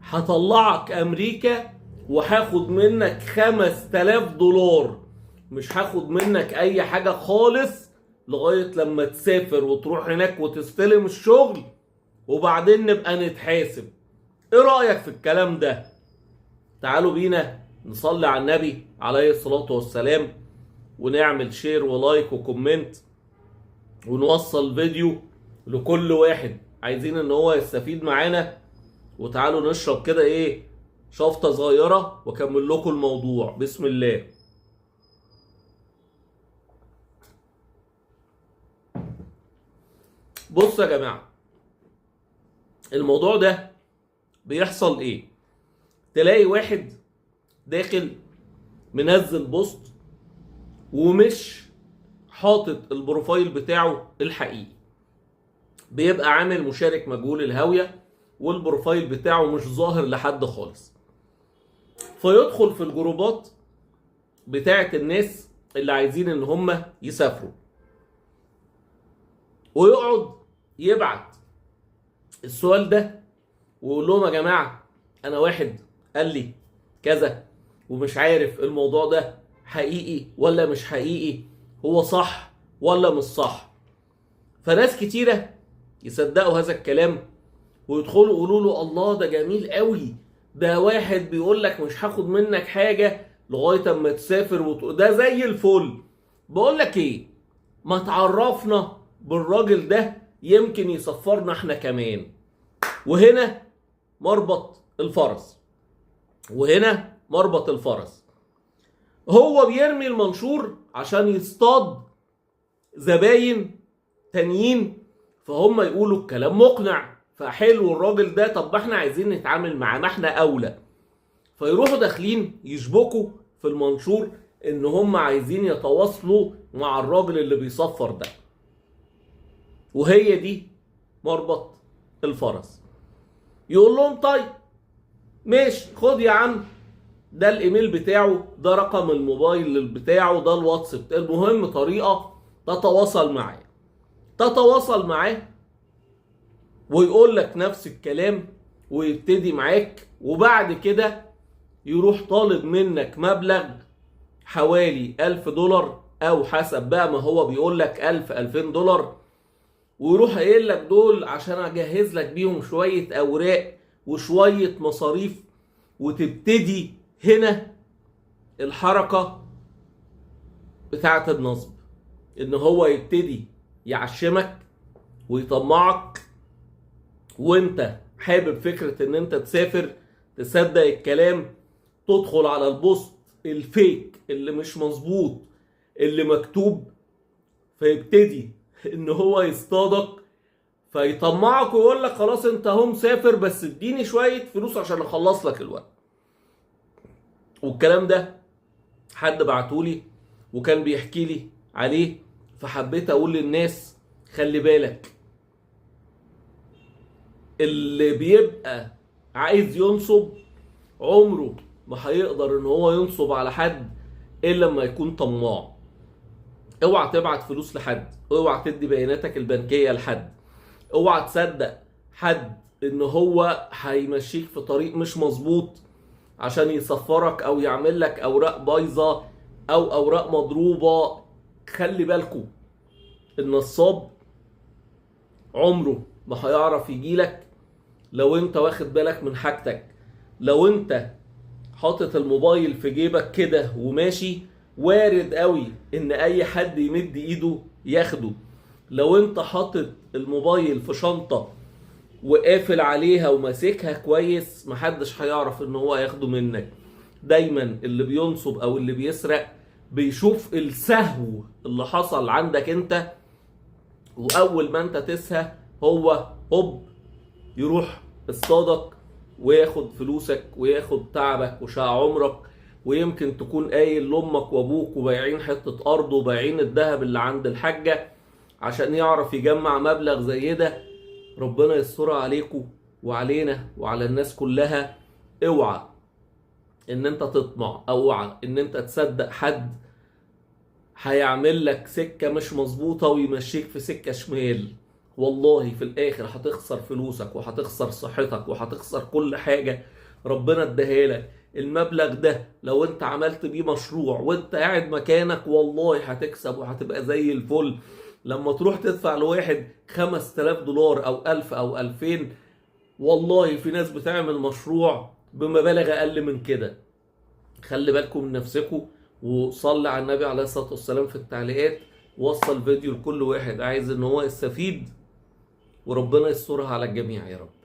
هطلعك امريكا وهاخد منك $5000، مش هاخد منك اي حاجة خالص لغاية لما تسافر وتروح هناك وتستلم الشغل، وبعدين نبقى نتحاسب. ايه رأيك في الكلام ده؟ تعالوا بينا نصلي على النبي عليه الصلاة والسلام، ونعمل شير ولايك وكومنت، ونوصل فيديو لكل واحد عايزين ان هو يستفيد معانا. وتعالوا نشرب كده ايه شفطة صغيرة واكمل لكم الموضوع. بسم الله. بصوا يا جماعة، الموضوع ده بيحصل ايه؟ تلاقي واحد داخل منزل بوست ومش حاطط البروفايل بتاعه الحقيقي، بيبقى عامل مشارك مجهول الهوية والبروفايل بتاعه مش ظاهر لحد خالص، فيدخل في الجروبات بتاعت الناس اللي عايزين ان هم يسافروا، ويقعد يبعت السؤال ده ويقول لهم يا جماعة انا واحد قال لي كذا ومش عارف الموضوع ده حقيقي ولا مش حقيقي، هو صح ولا مش صح. فناس كتيرة يصدقوا هذا الكلام ويدخلوا يقولوا له الله ده جميل قوي، ده واحد بيقول لك مش هاخد منك حاجة لغاية اما تسافر ده زي الفل. بقول لك ايه، ما تعرفنا بالراجل ده يمكن يسفرنا احنا كمان. وهنا مربط الفرس، وهنا مربط الفرس. هو بيرمي المنشور عشان يصطاد زباين تانيين، فهم يقولوا الكلام مقنع، فحلو الراجل ده، طب احنا عايزين نتعامل معاه، ما احنا اولى. فيروحوا داخلين يشبكوا في المنشور ان هم عايزين يتواصلوا مع الراجل اللي بيصفر ده. وهي دي مربط الفرس. يقول لهم طيب ماشي، خد يا عم ده الايميل بتاعه، ده رقم الموبايل بتاعه، ده الواتس بتاعه، المهم طريقة تتواصل معاه ويقول لك نفس الكلام ويبتدي معاك، وبعد كده يروح طالب منك مبلغ حوالي $1000 او حسب بقى ما هو بيقول لك $2000، ويروح قايل لك دول عشان اجهز لك بيهم شوية اوراق وشوية مصاريف. وتبتدي هنا الحركة بتاعت النصب، ان هو يبتدي يعشمك ويطمعك، وانت حابب فكرة ان انت تسافر، تصدق الكلام، تدخل على البوست الفيك اللي مش مظبوط اللي مكتوب، فيبتدي ان هو يصطادك، فيطمعك ويقول لك خلاص انت اهو مسافر بس اديني شوية فلوس عشان اخلص لك الوقت. والكلام ده حد بعتولي وكان بيحكي لي عليه، فحبيت اقول للناس خلي بالك، اللي بيبقى عايز ينصب عمره ما هيقدر ان هو ينصب على حد الا لما يكون طماع. اوعى تبعت فلوس لحد، اوعى تدي بياناتك البنكية لحد، اوعى تصدق حد ان هو هيمشيك في طريق مش مظبوط عشان يسفرك او يعمل لك اوراق بايظة او اوراق مضروبة. خلي بالكو، النصاب عمره ما هيعرف يجيلك لو انت واخد بالك من حاجتك. لو انت حاطط الموبايل في جيبك كده وماشي، وارد قوي ان اي حد يمد ايده ياخده. لو انت حاطط الموبايل في شنطة وقافل عليها وماسكها كويس، محدش هيعرف ان هو ياخده منك. دايما اللي بينصب او اللي بيسرق بيشوف السهو اللي حصل عندك انت، واول ما انت تسهى هو هوب يروح اصطادك وياخد فلوسك وياخد تعبك وشقى عمرك. ويمكن تكون قايل لامك وابوك وبايعين حته ارض وبايعين الذهب اللي عند الحاجه عشان يعرف يجمع مبلغ زي ده. ربنا يسترها عليكم وعلينا وعلى الناس كلها. اوعى ان انت تطمع، اوعى ان انت تصدق حد هيعمل لك سكه مش مظبوطه ويمشيك في سكه شمال. والله في الاخر هتخسر فلوسك وهتخسر صحتك وهتخسر كل حاجة، ربنا اداها لك. المبلغ ده لو انت عملت بيه مشروع وانت قاعد مكانك والله هتكسب وهتبقى زي الفل. لما تروح تدفع لواحد 5000 دولار او 1000 او 2000، والله في ناس بتعمل مشروع بمبالغ اقل من كده. خلي بالكم من نفسكم، وصلي على النبي عليه الصلاة والسلام في التعليقات. وصل فيديو لكل واحد عايز ان هو يستفيد، وربنا يسترها على الجميع يا رب.